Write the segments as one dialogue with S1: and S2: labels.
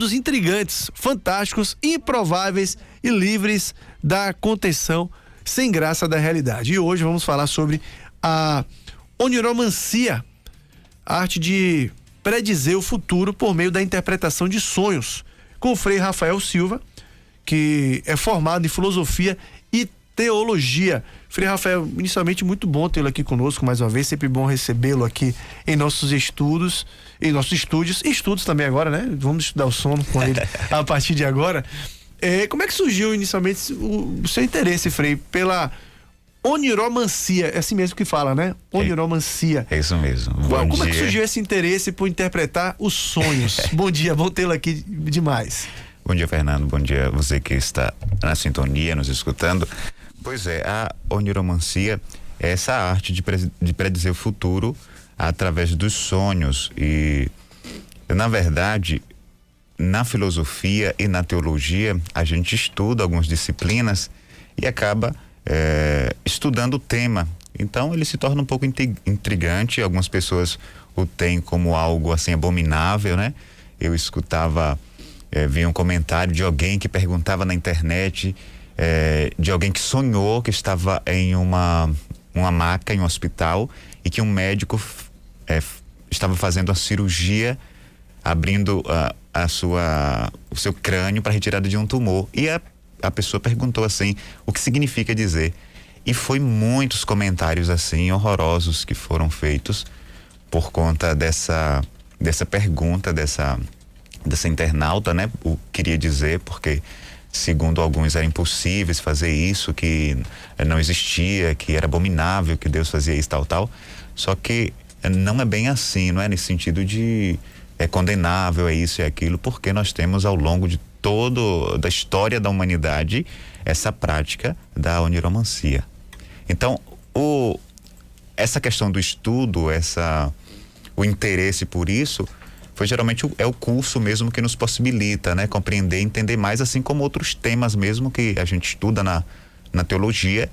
S1: dos intrigantes, fantásticos, improváveis e livres da contenção sem graça da realidade. E hoje vamos falar sobre a oniromancia, a arte de predizer o futuro por meio da interpretação de sonhos, com o Frei Rafael Silva, que é formado em filosofia e teologia. Frei Rafael, inicialmente muito bom tê-lo aqui conosco mais uma vez, sempre bom recebê-lo aqui em nossos estudos, em nossos estudos também agora, né? Vamos estudar o sono com ele a partir de agora. Como é que surgiu inicialmente o seu interesse, Frei, pela oniromancia? É assim mesmo que fala, né? Oniromancia.
S2: É isso mesmo.
S1: Como é que surgiu esse interesse por interpretar os sonhos? Bom dia, bom tê-lo aqui demais.
S2: Bom dia, Fernando. Bom dia a você que está na sintonia, nos escutando. Pois é, a oniromancia é essa arte de predizer o futuro através dos sonhos. E, na verdade, na filosofia e na teologia, a gente estuda algumas disciplinas e acaba estudando o tema. Então, ele se torna um pouco intrigante. Algumas pessoas o têm como algo assim abominável, né? Eu escutava, vi um comentário de alguém que perguntava na internet, de alguém que sonhou que estava em uma maca em um hospital e que um médico estava fazendo a cirurgia, abrindo o seu crânio para retirada de um tumor. E a pessoa perguntou assim, o que significa dizer? E foi muitos comentários assim horrorosos que foram feitos por conta dessa pergunta, dessa internauta, né? O que queria dizer, porque segundo alguns era impossível fazer isso, que não existia, que era abominável, que Deus fazia isso, tal. Só que não é bem assim, não é nesse sentido de é condenável, é isso e aquilo, porque nós temos ao longo de da história da humanidade essa prática da oniromancia. Então, essa questão do estudo, o interesse por isso, foi geralmente o curso mesmo que nos possibilita, né, compreender, entender mais, assim como outros temas mesmo que a gente estuda na teologia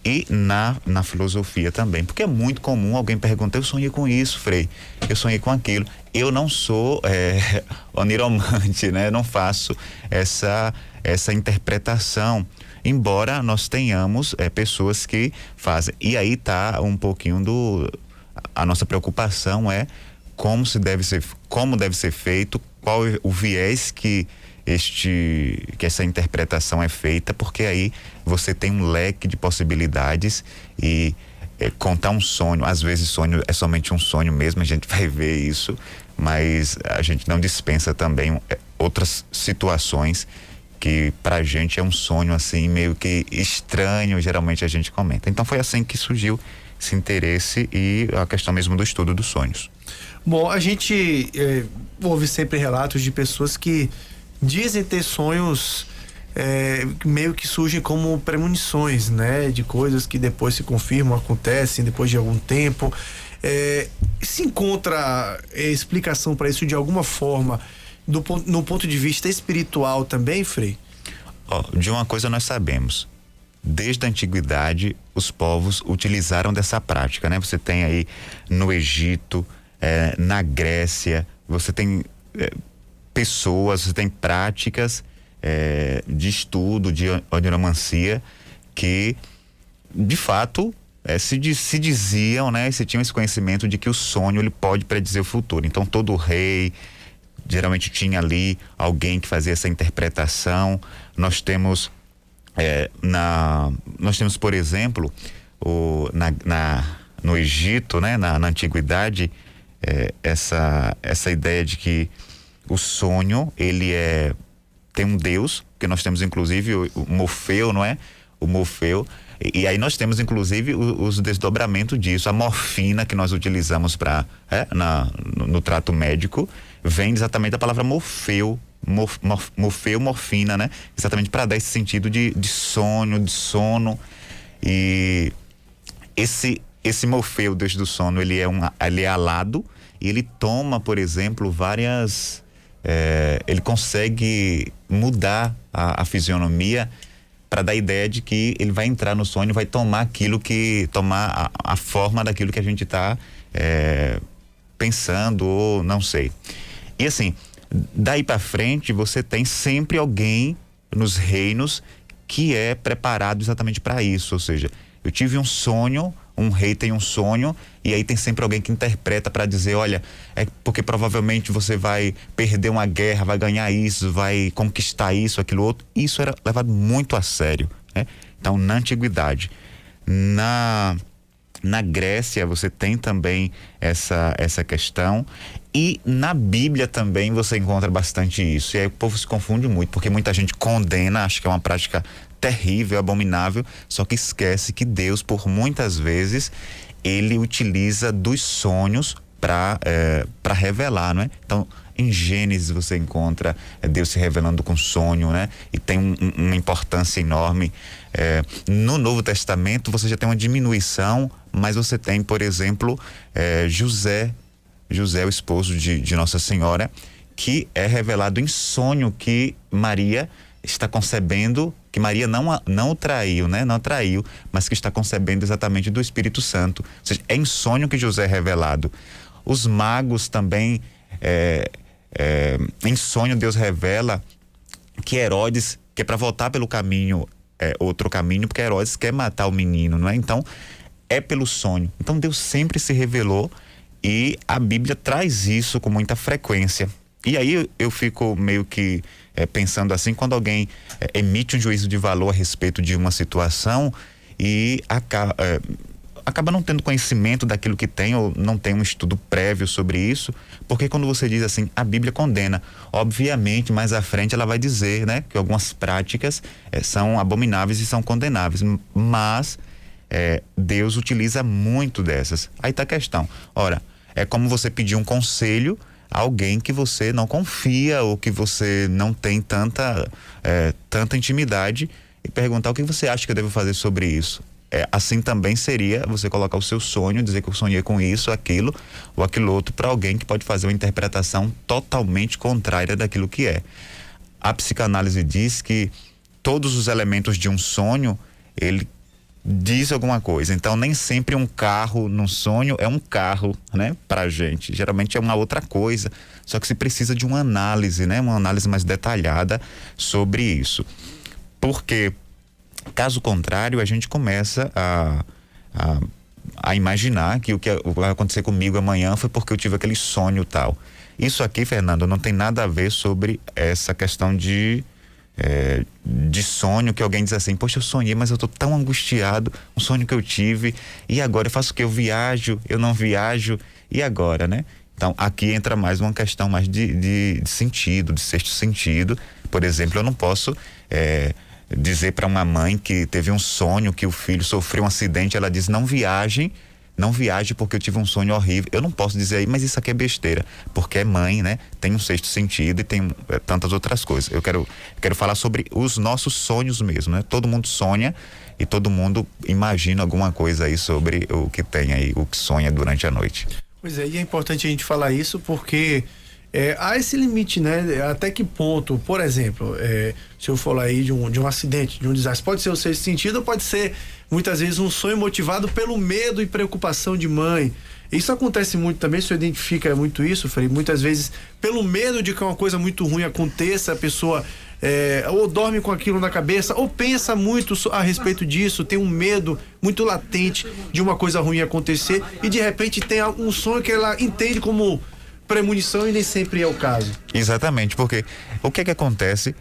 S2: e na filosofia também, porque é muito comum alguém perguntar, eu sonhei com isso, Frei, eu sonhei com aquilo. Eu não sou oniromante, né? Não faço essa interpretação, embora nós tenhamos pessoas que fazem. E aí tá um pouquinho a nossa preocupação como deve ser feito, qual é o viés que essa interpretação é feita, porque aí você tem um leque de possibilidades e contar um sonho, às vezes sonho é somente um sonho mesmo, a gente vai ver isso, mas a gente não dispensa também outras situações que pra gente é um sonho assim meio que estranho, geralmente a gente comenta. Então foi assim que surgiu esse interesse e a questão mesmo do estudo dos sonhos.
S1: Bom, a gente ouve sempre relatos de pessoas que dizem ter sonhos meio que surgem como premonições, né? De coisas que depois se confirmam, acontecem depois de algum tempo. Se encontra explicação para isso de alguma forma no ponto de vista espiritual também, Frei?
S2: De uma coisa nós sabemos, desde a antiguidade os povos utilizaram dessa prática, né? Você tem aí no Egito, na Grécia, você tem pessoas, você tem práticas de estudo de oniromancia que de fato se diziam, né? Se tinham esse conhecimento de que o sonho ele pode predizer o futuro. Então todo rei geralmente tinha ali alguém que fazia essa interpretação. Nós temos por exemplo no Egito, né? Na antiguidade, essa ideia de que o sonho ele tem um Deus, que nós temos inclusive o Morfeu, não é? O Morfeu. E aí nós temos inclusive os desdobramentos disso. A morfina que nós utilizamos no trato médico vem exatamente da palavra Morfeu. Morfeu, morfina, né? Exatamente para dar esse sentido de sonho, de sono. E esse Morfeu, Deus do sono, ele é alado e ele toma, por exemplo, ele consegue mudar a fisionomia para dar a ideia de que ele vai entrar no sonho, vai tomar a forma daquilo que a gente está pensando, ou não sei. E assim, daí para frente você tem sempre alguém nos reinos que é preparado exatamente para isso. Ou seja, eu tive um sonho, um rei tem um sonho, e aí tem sempre alguém que interpreta para dizer, olha, é porque provavelmente você vai perder uma guerra, vai ganhar isso, vai conquistar isso, aquilo outro. Isso era levado muito a sério, né? Então, na antiguidade, na Grécia você tem também essa questão, e na Bíblia também você encontra bastante isso. E aí o povo se confunde muito, porque muita gente condena, acha que é uma prática terrível, abominável, só que esquece que Deus, por muitas vezes, ele utiliza dos sonhos para revelar, não é? Então, em Gênesis você encontra Deus se revelando com sonho, né? E tem uma importância enorme. No Novo Testamento você já tem uma diminuição, mas você tem, por exemplo, José, o esposo de Nossa Senhora, que é revelado em sonho que Maria está concebendo, que Maria não o traiu, né? Não traiu, mas que está concebendo exatamente do Espírito Santo. Ou seja, é em sonho que José é revelado. Os magos também, em sonho Deus revela que Herodes, que é para voltar pelo caminho, outro caminho, porque Herodes quer matar o menino, não é? Então, é pelo sonho. Então, Deus sempre se revelou, e a Bíblia traz isso com muita frequência. E aí eu fico meio que pensando assim, quando alguém emite um juízo de valor a respeito de uma situação e acaba não tendo conhecimento daquilo que tem, ou não tem um estudo prévio sobre isso, porque quando você diz assim, a Bíblia condena, obviamente mais à frente ela vai dizer, né, que algumas práticas são abomináveis e são condenáveis, mas Deus utiliza muito dessas. Aí tá a questão, ora, é como você pedir um conselho a alguém que você não confia, ou que você não tem tanta intimidade, e perguntar o que você acha que eu devo fazer sobre isso. Assim também seria você colocar o seu sonho, dizer que eu sonhei com isso, aquilo ou aquilo outro, para alguém que pode fazer uma interpretação totalmente contrária daquilo que é. A psicanálise diz que todos os elementos de um sonho, ele diz alguma coisa. Então, nem sempre um carro num sonho é um carro, né, pra gente. Geralmente é uma outra coisa. Só que se precisa de uma análise, né, uma análise mais detalhada sobre isso. Porque, caso contrário, a gente começa a imaginar que o que vai acontecer comigo amanhã foi porque eu tive aquele sonho tal. Isso aqui, Fernando, não tem nada a ver sobre essa questão de sonho, que alguém diz assim, poxa, eu sonhei, mas eu tô tão angustiado, um sonho que eu tive, e agora eu faço o que? Eu viajo, eu não viajo, e agora, né? Então, aqui entra mais uma questão mais de sentido, de sexto sentido. Por exemplo, eu não posso dizer para uma mãe que teve um sonho que o filho sofreu um acidente, ela diz, não viaje porque eu tive um sonho horrível. Eu não posso dizer aí, mas isso aqui é besteira, porque é mãe, né? Tem um sexto sentido e tem tantas outras coisas. Eu quero falar sobre os nossos sonhos mesmo, né? Todo mundo sonha e todo mundo imagina alguma coisa aí sobre o que tem aí, o que sonha durante a noite.
S1: Pois é, e é importante a gente falar isso porque há esse limite, né? Até que ponto, por exemplo, se eu falar aí de um acidente, de um desastre, pode ser o sexto sentido, ou pode ser muitas vezes um sonho motivado pelo medo e preocupação de mãe. Isso acontece muito também, o senhor identifica muito isso, Frei? Muitas vezes pelo medo de que uma coisa muito ruim aconteça, a pessoa ou dorme com aquilo na cabeça, ou pensa muito a respeito disso, tem um medo muito latente de uma coisa ruim acontecer, e de repente tem um sonho que ela entende como premonição, e nem sempre é o caso.
S2: Exatamente, porque o que acontece?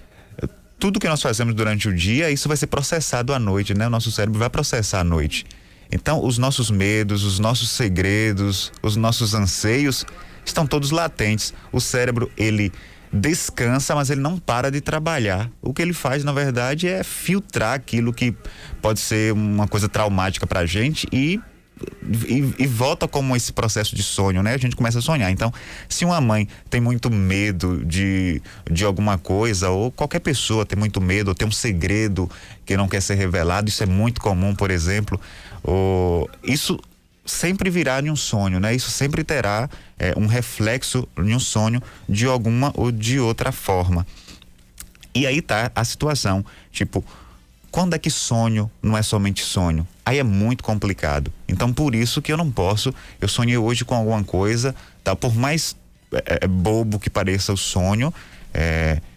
S2: Tudo que nós fazemos durante o dia, isso vai ser processado à noite, né? O nosso cérebro vai processar à noite. Então, os nossos medos, os nossos segredos, os nossos anseios estão todos latentes. O cérebro, ele descansa, mas ele não para de trabalhar. O que ele faz, na verdade, é filtrar aquilo que pode ser uma coisa traumática pra gente e volta como esse processo de sonho, né? A gente começa a sonhar. Então, se uma mãe tem muito medo de alguma coisa, ou qualquer pessoa tem muito medo, ou tem um segredo que não quer ser revelado, isso é muito comum, por exemplo, isso sempre virá em um sonho, né? Isso sempre terá um reflexo em um sonho de alguma ou de outra forma. E aí tá a situação, tipo, quando é que sonho não é somente sonho? Aí é muito complicado. Então, por isso que eu não posso, eu sonhei hoje com alguma coisa, tá? Por mais bobo que pareça o sonho,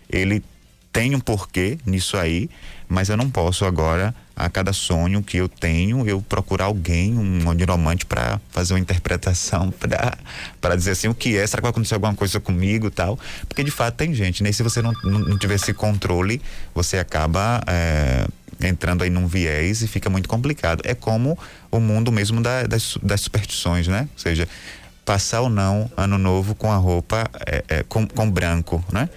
S2: ele tem um porquê nisso aí, mas eu não posso agora, a cada sonho que eu tenho, eu procurar alguém, um oniromante, para fazer uma interpretação, para dizer assim, o que é? Será que vai acontecer alguma coisa comigo e tal? Porque de fato tem gente, né? E se você não tiver esse controle, você acaba entrando aí num viés e fica muito complicado. É como o mundo mesmo das superstições, né? Ou seja, passar ou não ano novo com a roupa com branco, né?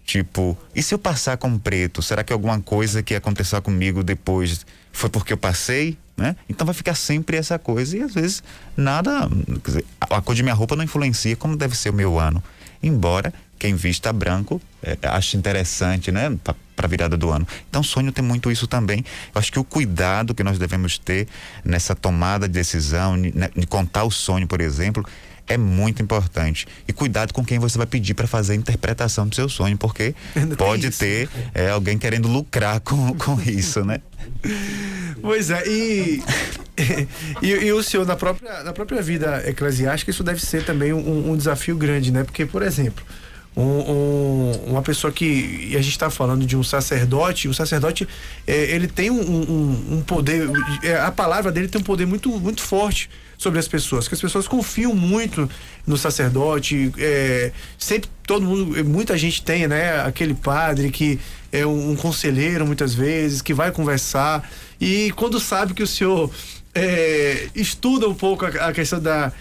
S2: Tipo, e se eu passar com preto, será que alguma coisa que acontecer comigo depois foi porque eu passei, né? Então vai ficar sempre essa coisa e às vezes nada, quer dizer, a cor de minha roupa não influencia como deve ser o meu ano. Embora quem vista branco ache interessante, né? Para virada do ano. Então sonho tem muito isso também. Eu acho que o cuidado que nós devemos ter nessa tomada de decisão, de contar o sonho, por exemplo, é muito importante. E cuidado com quem você vai pedir para fazer a interpretação do seu sonho, porque pode ter alguém querendo lucrar com isso, né?
S1: Pois é, e o senhor, na própria vida eclesiástica, isso deve ser também um desafio grande, né? Porque, por exemplo, uma pessoa que, a gente está falando de um sacerdote, ele tem um poder, a palavra dele tem um poder muito, muito forte sobre as pessoas, que as pessoas confiam muito no sacerdote, sempre muita gente tem, né, aquele padre que é um conselheiro muitas vezes, que vai conversar, e quando sabe que o senhor estuda um pouco a questão da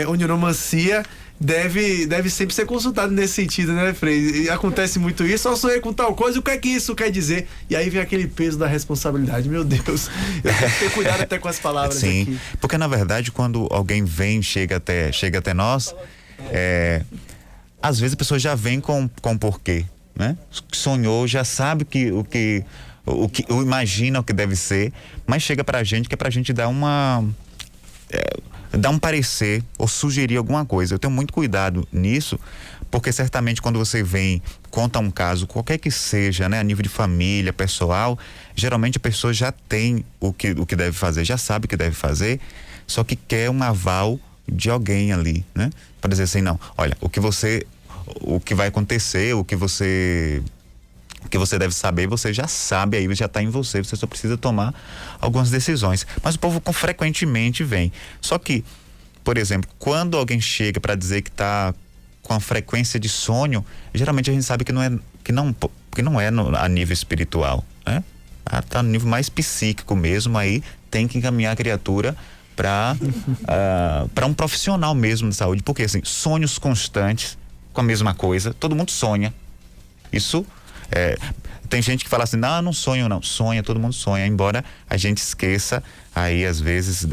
S1: oniromancia, deve sempre ser consultado nesse sentido, né, Frei? E acontece muito isso, só sonhei com tal coisa, o que é que isso quer dizer? E aí vem aquele peso da responsabilidade, meu Deus, eu tenho que ter cuidado até com as palavras.
S2: Sim,
S1: aqui.
S2: Porque na verdade quando alguém chega até nós, às vezes a pessoa já vem com porquê, né? Sonhou, já sabe o que imagina o que deve ser, mas chega pra gente que é pra gente dar um parecer ou sugerir alguma coisa. Eu tenho muito cuidado nisso, porque certamente quando você conta um caso, qualquer que seja, né, a nível de família, pessoal, geralmente a pessoa já tem o que deve fazer, já sabe o que deve fazer, só que quer um aval de alguém ali, né? Para dizer assim, não, olha, o que vai acontecer, o que você deve saber, você já sabe, aí já está em você só precisa tomar algumas decisões. Mas o povo frequentemente vem. Só que, por exemplo, quando alguém chega para dizer que está com a frequência de sonho, geralmente a gente sabe que não é a nível espiritual, né? Tá no nível mais psíquico mesmo, aí tem que encaminhar a criatura para um profissional mesmo de saúde, porque assim, sonhos constantes com a mesma coisa, todo mundo sonha. Isso tem gente que fala assim, não sonho não. Sonha, todo mundo sonha, embora a gente esqueça aí às vezes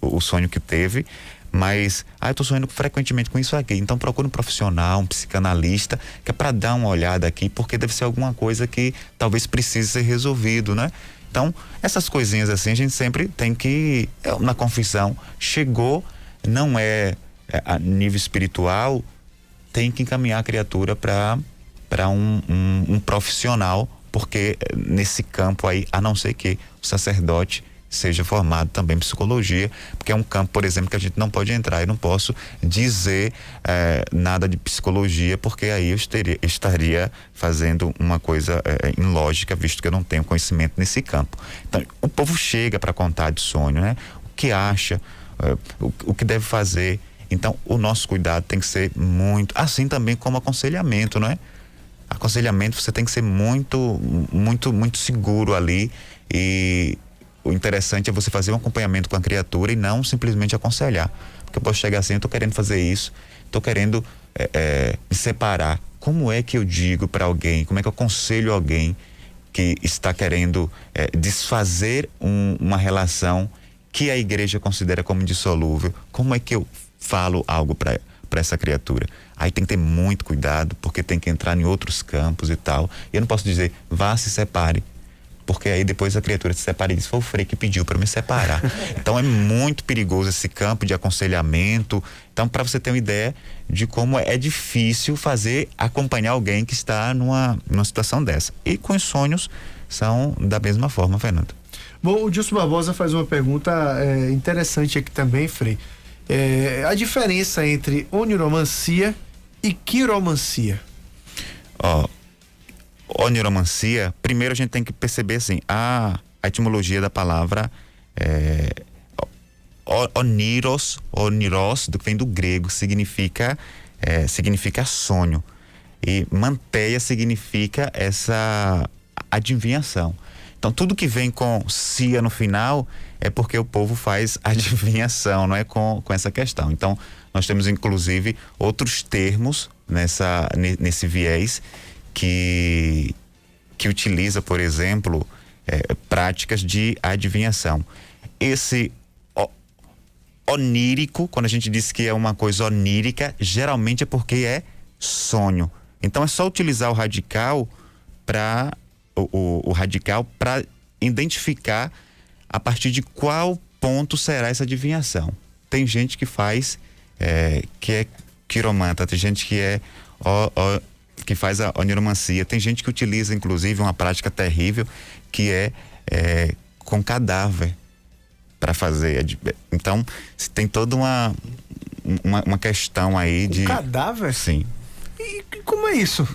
S2: o sonho que teve, mas eu tô sonhando frequentemente com isso aqui, então procura um profissional, um psicanalista, que é para dar uma olhada aqui, porque deve ser alguma coisa que talvez precise ser resolvido, né? Então, essas coisinhas assim, a gente sempre tem que, na confissão, chegou, não a nível espiritual, tem que encaminhar a criatura para um profissional, porque nesse campo aí, a não ser que o sacerdote seja formado também em psicologia, porque é um campo, por exemplo, que a gente não pode entrar. Eu não posso dizer nada de psicologia, porque aí eu estaria fazendo uma coisa ilógica, visto que eu não tenho conhecimento nesse campo. Então, o povo chega para contar de sonho, né? O que acha, o que deve fazer. Então, o nosso cuidado tem que ser muito, assim também como aconselhamento, não é? Aconselhamento, você tem que ser muito, muito, muito seguro ali, e o interessante é você fazer um acompanhamento com a criatura e não simplesmente aconselhar, porque eu posso chegar assim, eu tô querendo fazer isso, tô querendo me separar. Como é que eu digo para alguém, como é que eu aconselho alguém que está querendo desfazer uma relação que a igreja considera como indissolúvel? Como é que eu falo algo para essa criatura? Aí tem que ter muito cuidado, porque tem que entrar em outros campos e tal. E eu não posso dizer, vá, se separe, porque aí depois a criatura se separa e diz, foi o Frei que pediu para me separar. Então é muito perigoso esse campo de aconselhamento. Então, para você ter uma ideia de como é difícil acompanhar alguém que está numa situação dessa. E com os sonhos são da mesma forma, Fernando.
S1: Bom, o Dilson Barbosa faz uma pergunta interessante aqui também, Frei. A diferença entre oniromancia e quiromancia?
S2: Ó, oniromancia, primeiro a gente tem que perceber assim, a etimologia da palavra oniros, do que vem do grego, significa sonho. E manteia significa essa adivinhação. Então, tudo que vem com cia no final é porque o povo faz adivinhação, não é com essa questão. Então, nós temos inclusive outros termos nesse viés que utiliza, por exemplo, práticas de adivinhação. Esse onírico, quando a gente diz que é uma coisa onírica, geralmente é porque é sonho. Então é só utilizar o radical para identificar a partir de qual ponto será essa adivinhação. Tem gente que faz que é quiromanta, tem gente que faz a oniromancia, tem gente que utiliza inclusive uma prática terrível que é com cadáver para fazer. Então tem toda uma questão aí de
S1: cadáver?
S2: Sim.
S1: E como é isso?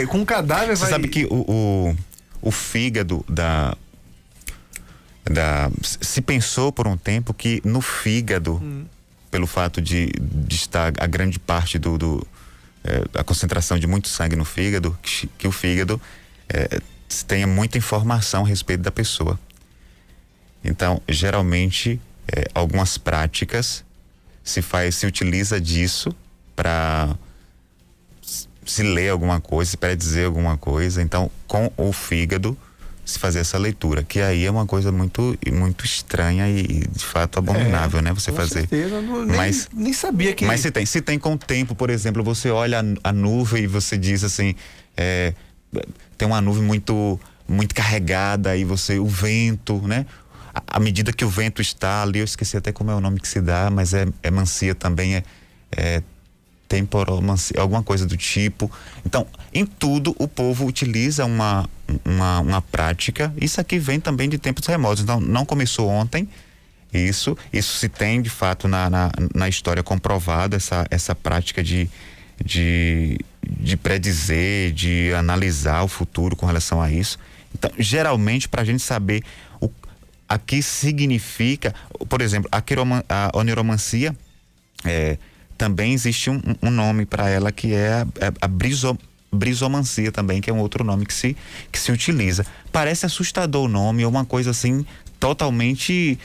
S1: Com cadáver
S2: Você sabe que o fígado se pensou por um tempo que no fígado, pelo fato de estar a grande parte a concentração de muito sangue no fígado, que o fígado tenha muita informação a respeito da pessoa. Então, geralmente, algumas práticas se utiliza disso para se ler alguma coisa, se predizer alguma coisa. Então, com o fígado se fazer essa leitura, que aí é uma coisa muito, muito estranha e de fato abominável, né? Você fazer.
S1: Certeza, nem sabia que.
S2: Mas se tem com o tempo, por exemplo, você olha a nuvem e você diz assim, tem uma nuvem muito, muito carregada e o vento, né? À medida que o vento está ali, eu esqueci até como é o nome que se dá, mas é mancia também, temporomancia, alguma coisa do tipo. Então, em tudo o povo utiliza uma prática. Isso aqui vem também de tempos remotos, então não começou ontem. Isso se tem de fato na história comprovado, essa prática de predizer, de analisar o futuro com relação a isso. Então, geralmente, para a gente saber a que significa, por exemplo, a oniromancia, também existe um nome para ela, que é a brisomancia também, que é um outro nome que se utiliza. Parece assustador o nome, é uma coisa assim totalmente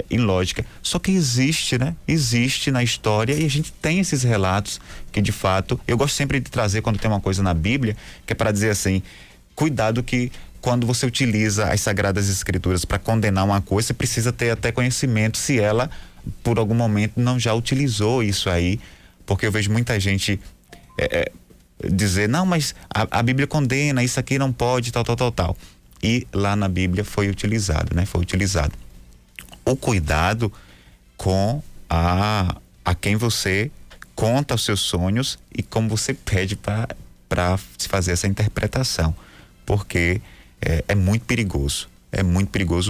S2: ilógica. Só que existe, né? Existe na história, e a gente tem esses relatos que, de fato, eu gosto sempre de trazer quando tem uma coisa na Bíblia, que é para dizer assim, cuidado que quando você utiliza as Sagradas Escrituras para condenar uma coisa, você precisa ter até conhecimento se ela, por algum momento, não já utilizou isso aí, porque eu vejo muita gente dizer, não, mas a Bíblia condena, isso aqui não pode, tal. E lá na Bíblia foi utilizado, né? Foi utilizado. O cuidado com a quem você conta os seus sonhos e como você pede para se fazer essa interpretação, porque é muito perigoso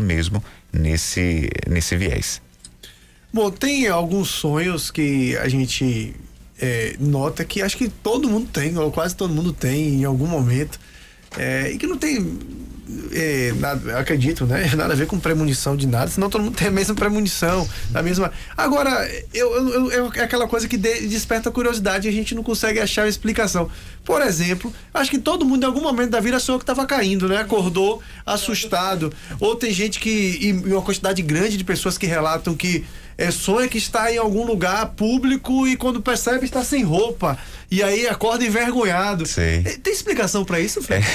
S2: mesmo nesse viés.
S1: Bom, tem alguns sonhos que a gente nota que acho que todo mundo tem, ou quase todo mundo tem em algum momento, e que não tem nada, acredito, né? Nada a ver com premonição de nada, senão todo mundo tem a mesma premonição, a mesma. Agora, é aquela coisa que desperta curiosidade e a gente não consegue achar a explicação. Por exemplo, acho que todo mundo em algum momento da vida sonhou que estava caindo, né? Acordou assustado. Ou tem gente e uma quantidade grande de pessoas que relatam que sonha que está em algum lugar público e quando percebe está sem roupa. E aí acorda envergonhado.
S2: Sei.
S1: Tem explicação para isso, Fred?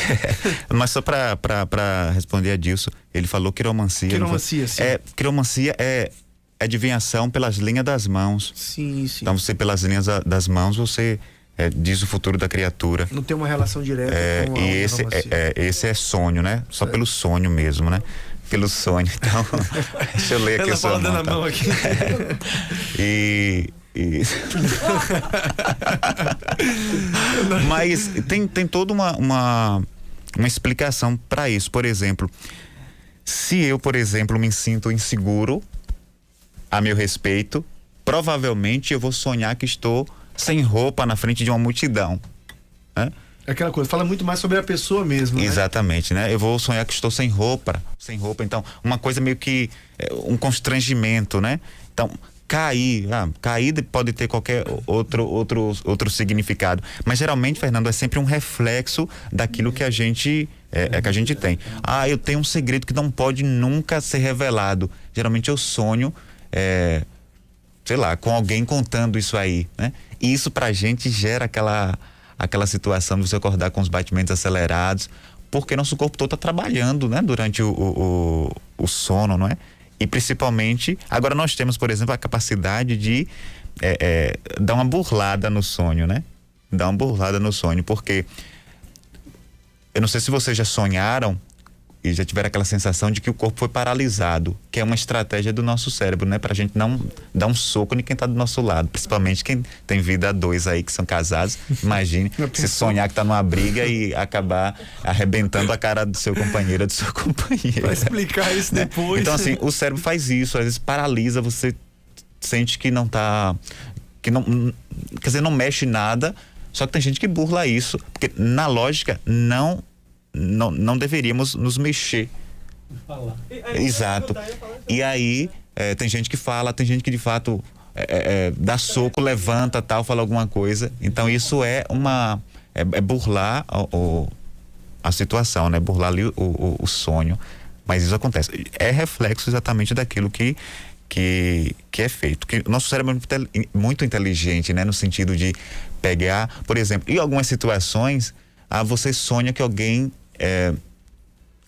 S2: Mas só para responder a Dilson, ele falou quiromancia.
S1: Quiromancia, sim.
S2: Quiromancia é adivinhação pelas linhas das mãos.
S1: Sim.
S2: Então você, pelas linhas das mãos, você diz o futuro da criatura.
S1: Não tem uma relação direta com a
S2: e esse é sonho, né? Só pelo sonho mesmo, né? Pelo sonho. Então, deixa eu ler aqui a sua mão.
S1: Mão aqui.
S2: Mas tem toda uma explicação para isso. Por exemplo, se eu, por exemplo, me sinto inseguro a meu respeito, provavelmente eu vou sonhar que estou sem roupa na frente de uma multidão, né?
S1: Aquela coisa, fala muito mais sobre a pessoa mesmo, né?
S2: Exatamente, né? Eu vou sonhar que estou sem roupa, então, uma coisa meio que um constrangimento, né? Então, cair pode ter qualquer outro significado, mas geralmente, Fernando, é sempre um reflexo daquilo que a gente tem. Eu tenho um segredo que não pode nunca ser revelado. Geralmente eu sonho, sei lá, com alguém contando isso aí, né? E isso pra gente gera aquela situação de você acordar com os batimentos acelerados, porque nosso corpo todo tá trabalhando, né? Durante o sono, não é? E principalmente, agora nós temos, por exemplo, a capacidade de dar uma burlada no sonho, né? Dar uma burlada no sonho, porque eu não sei se vocês já sonharam e já tiveram aquela sensação de que o corpo foi paralisado, que é uma estratégia do nosso cérebro, né? Pra gente não dar um soco em quem tá do nosso lado, principalmente quem tem vida a dois aí, que são casados. Imagine se sonhar que tá numa briga e acabar arrebentando a cara do seu companheiro ou do seu companheiro.
S1: Vai explicar isso depois.
S2: Então, assim, o cérebro faz isso, às vezes paralisa, você sente que não tá, quer dizer, não mexe nada, só que tem gente que burla isso, porque na lógica não deveríamos nos mexer. Exato. E aí tem gente que fala, tem gente que de fato dá soco, levanta, tal, fala alguma coisa. Então isso é burlar a situação, né? Burlar ali o sonho. Mas isso acontece. É reflexo exatamente daquilo que é feito. Que o nosso cérebro é muito inteligente, né? No sentido de pegar, por exemplo, em algumas situações, você sonha que alguém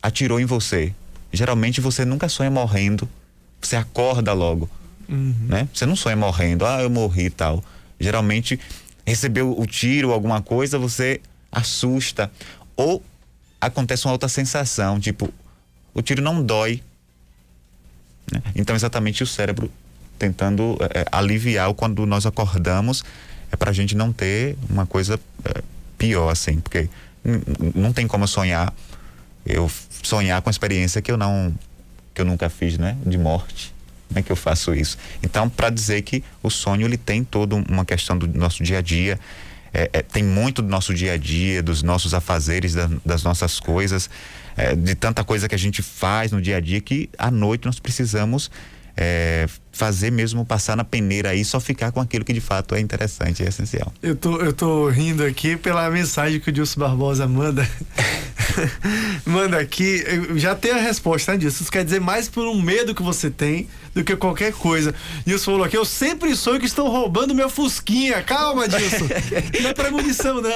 S2: atirou em você. Geralmente você nunca sonha morrendo, você acorda logo, né? Você não sonha morrendo, eu morri e tal. Geralmente recebeu o tiro, alguma coisa, você assusta, ou acontece uma outra sensação, tipo, o tiro não dói, né? Então exatamente o cérebro tentando aliviar quando nós acordamos, pra gente não ter uma coisa pior, assim, porque não tem como eu sonhar com a experiência que eu nunca fiz, né? De morte. Como é que eu faço isso? Então, para dizer que o sonho, ele tem toda uma questão do nosso dia a dia, tem muito do nosso dia a dia, dos nossos afazeres, das nossas coisas, de tanta coisa que a gente faz no dia a dia, que à noite nós precisamos fazer mesmo, passar na peneira aí, só ficar com aquilo que de fato é interessante e é essencial.
S1: Eu tô rindo aqui pela mensagem que o Dilson Barbosa manda. Manda aqui, eu já tenho a resposta, né, Dilson? Isso quer dizer mais por um medo que você tem do que qualquer coisa. Dilson falou aqui, eu sempre sonho que estão roubando meu Fusquinha. Calma, Dilson. Não é premonição, não.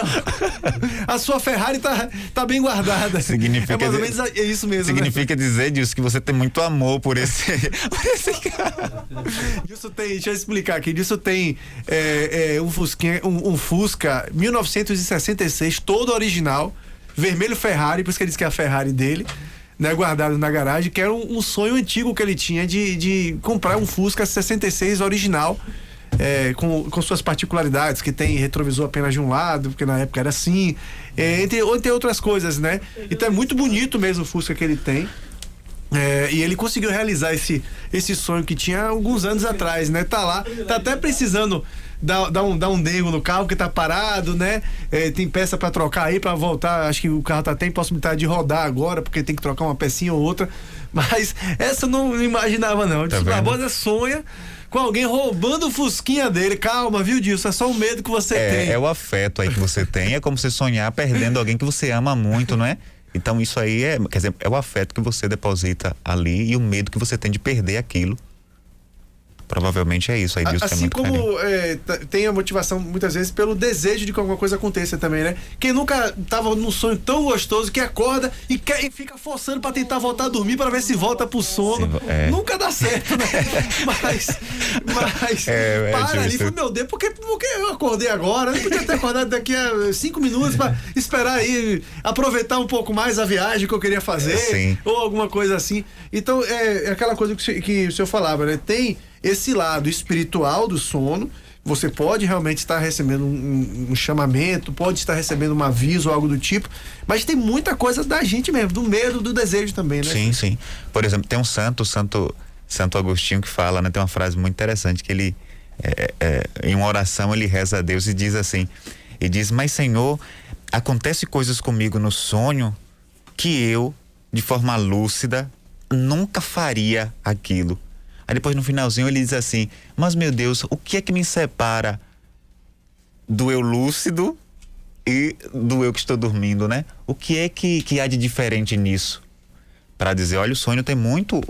S1: A sua Ferrari tá bem guardada.
S2: Significa
S1: mais ou menos isso mesmo.
S2: Significa, né? Dizer, Dilson, que você tem muito amor por esse cara.
S1: Dilson tem, deixa eu explicar aqui. Dilson tem um Fusquinha, um Fusca 1966, todo original, vermelho Ferrari, por isso que ele disse que é a Ferrari dele, né, guardado na garagem, que era um sonho antigo que ele tinha de comprar um Fusca 66 original, com suas particularidades, que tem retrovisor apenas de um lado, porque na época era assim, entre outras coisas, né? Então é muito bonito mesmo o Fusca que ele tem. E ele conseguiu realizar esse sonho que tinha alguns anos atrás, né? Tá lá, tá até precisando dar um nego no carro que tá parado, né? Tem peça para trocar aí, para voltar. Acho que o carro tem possibilidade de rodar agora, porque tem que trocar uma pecinha ou outra. Mas essa eu não imaginava, não. O Barbosa sonha com alguém roubando o Fusquinha dele. Calma, viu, Dilson? É só o medo que você tem.
S2: É o afeto aí que você tem. É como você sonhar perdendo alguém que você ama muito, não é? Então isso aí quer dizer, é o afeto que você deposita ali e o medo que você tem de perder aquilo. Provavelmente é isso aí, Dilson.
S1: Assim como tem a motivação muitas vezes pelo desejo de que alguma coisa aconteça também, né? Quem nunca tava num sonho tão gostoso que acorda e fica forçando pra tentar voltar a dormir pra ver se volta pro sono. Nunca dá certo, né? Mas para ali, meu Deus, por que eu acordei agora? Eu não podia ter acordado daqui a 5 minutos pra esperar aí, aproveitar um pouco mais a viagem que eu queria fazer, ou alguma coisa assim. Então é aquela coisa que o senhor falava, né? Tem esse lado espiritual do sono, você pode realmente estar recebendo um chamamento, pode estar recebendo um aviso ou algo do tipo, mas tem muita coisa da gente mesmo, do medo, do desejo também, né?
S2: Sim. Por exemplo, tem um Santo Agostinho, que fala, né? Tem uma frase muito interessante, que ele em uma oração ele reza a Deus e diz assim, e diz: mas Senhor, acontece coisas comigo no sonho que eu, de forma lúcida, nunca faria aquilo. Aí depois no finalzinho ele diz assim: mas meu Deus, o que é que me separa do eu lúcido e do eu que estou dormindo, né? O que é que há de diferente nisso? Para dizer, olha, o sonho tem muito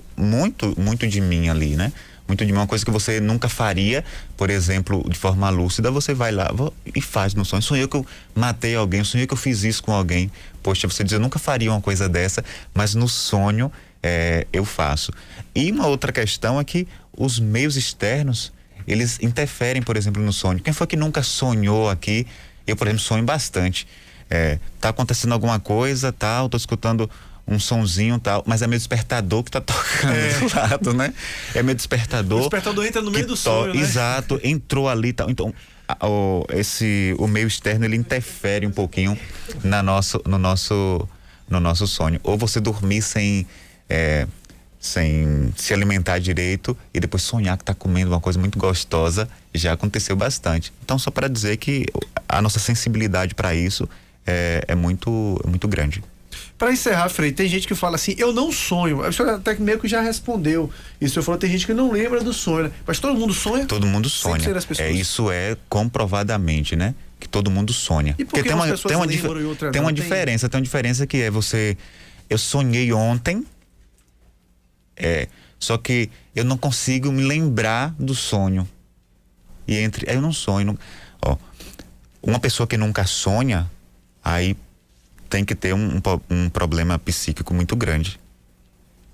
S2: de mim ali, né? Muito de mim, uma coisa que você nunca faria, por exemplo, de forma lúcida, você vai lá e faz no sonho. Sonhei que eu matei alguém, sonhei que eu fiz isso com alguém. Poxa, você diz, eu nunca faria uma coisa dessa, mas no sonho eu faço. E uma outra questão é que os meios externos, eles interferem, por exemplo, no sonho. Quem foi que nunca sonhou aqui? Eu, por exemplo, sonho bastante. Tá acontecendo alguma coisa, tal, tô escutando um sonzinho, tal, mas é meu despertador que tá tocando do lado, né? É meu despertador. O
S1: despertador entra no meio do sonho, né?
S2: Exato, entrou ali, tal. Então, o meio externo, ele interfere um pouquinho no nosso sonho. Ou você dormir sem se alimentar direito e depois sonhar que tá comendo uma coisa muito gostosa, já aconteceu bastante. Então, só para dizer que a nossa sensibilidade para isso é muito grande.
S1: Para encerrar, Frei, tem gente que fala assim, eu não sonho. O senhor até meio que já respondeu. E o senhor falou, tem gente que não lembra do sonho, né? Mas todo mundo sonha?
S2: Todo mundo sonha. Isso é comprovadamente, né? Que todo mundo sonha.
S1: E por que tem uma
S2: diferença que é você... Eu sonhei ontem, só que eu não consigo me lembrar do sonho. Aí eu não sonho. Uma pessoa que nunca sonha, aí tem que ter um problema psíquico muito grande.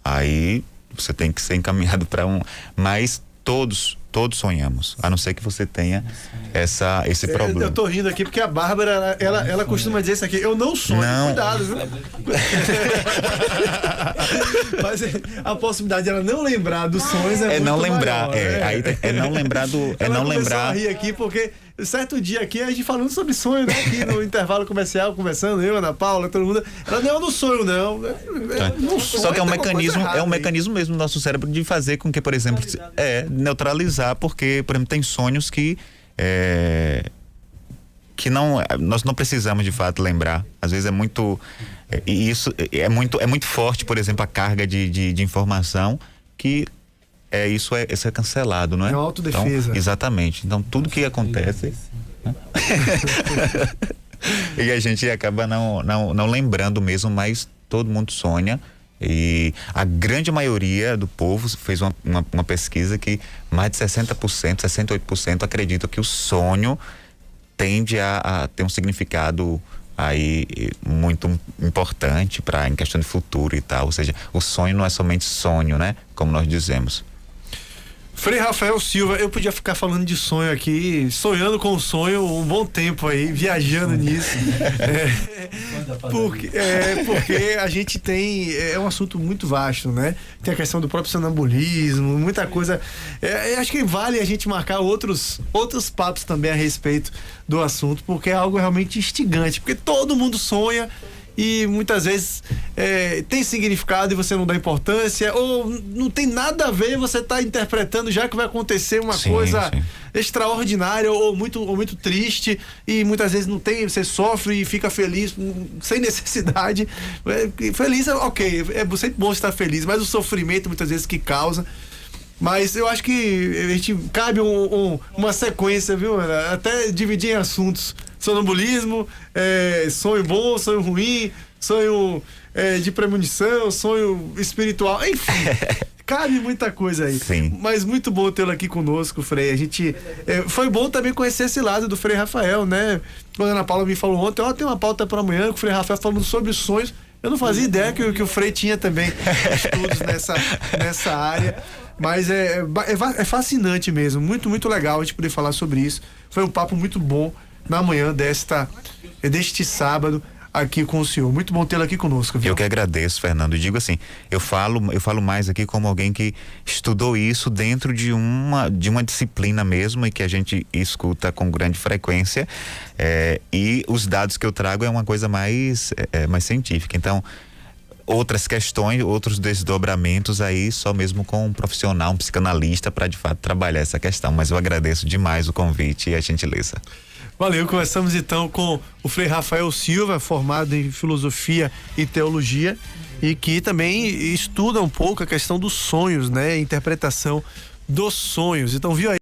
S2: Aí você tem que ser encaminhado para mas todos sonhamos, a não ser que você tenha esse problema.
S1: Eu tô rindo aqui porque a Bárbara, ela costuma dizer isso aqui, eu não sonho, cuidado, viu? Mas a possibilidade de ela não lembrar dos sonhos é muito
S2: não lembrar,
S1: maior,
S2: aí não lembrar do...
S1: Ela começou a rir aqui porque certo dia aqui, a gente falando sobre sonho, né? Aqui no intervalo comercial, conversando, eu, Ana Paula, todo mundo. Ela não é do sonho, não. Não sonho,
S2: só que é um mecanismo mesmo do nosso cérebro de fazer com que, por exemplo, neutralizar, porque, por exemplo, tem sonhos que nós não precisamos de fato lembrar. Às vezes é muito. E isso é muito forte, por exemplo, a carga de informação que. Isso é cancelado, não é?
S1: É uma autodefesa.
S2: Então, exatamente. Então, tudo que acontece... Né? E a gente acaba não lembrando mesmo, mas todo mundo sonha. E a grande maioria do povo fez uma pesquisa que mais de 60%, 68% acreditam que o sonho tende a ter um significado aí muito importante em questão de futuro e tal. Ou seja, o sonho não é somente sonho, né? Como nós dizemos.
S1: Frei Rafael Silva, eu podia ficar falando de sonho aqui, sonhando com o sonho um bom tempo aí, viajando nisso. Porque a gente tem, um assunto muito vasto, né? Tem a questão do próprio sonambulismo, muita coisa. Acho que vale a gente marcar outros papos também a respeito do assunto, porque é algo realmente instigante, porque todo mundo sonha. E muitas vezes tem significado e você não dá importância, ou não tem nada a ver, você está interpretando já que vai acontecer uma coisa extraordinária ou muito triste, e muitas vezes não tem, você sofre e fica feliz sem necessidade. Feliz, ok, é sempre bom estar feliz, mas o sofrimento muitas vezes que causa. Mas eu acho que a gente cabe uma sequência, viu? Até dividir em assuntos. Sonambulismo, sonho bom, sonho ruim, sonho de premonição, sonho espiritual, enfim. Cabe muita coisa aí.
S2: Sim.
S1: Mas muito bom tê-lo aqui conosco, Frei. A gente foi bom também conhecer esse lado do Frei Rafael, né? Quando a Ana Paula me falou ontem, tem uma pauta para amanhã com o Frei Rafael falando sobre sonhos. Eu não fazia ideia que o Frei tinha também estudos nessa área. Mas é fascinante mesmo, muito, muito legal a gente poder falar sobre isso. Foi um papo muito bom na manhã deste sábado aqui com o senhor. Muito bom tê-lo aqui conosco, viu?
S2: Eu que agradeço, Fernando. E digo assim, eu falo mais aqui como alguém que estudou isso dentro de uma disciplina mesmo, e que a gente escuta com grande frequência, e os dados que eu trago é uma coisa mais científica. Então, outras questões, outros desdobramentos aí, só mesmo com um profissional, um psicanalista, para de fato trabalhar essa questão. Mas eu agradeço demais o convite e a gentileza.
S1: Valeu, começamos então com o Frei Rafael Silva, formado em filosofia e teologia, e que também estuda um pouco a questão dos sonhos, né? A interpretação dos sonhos. Então, viu aí?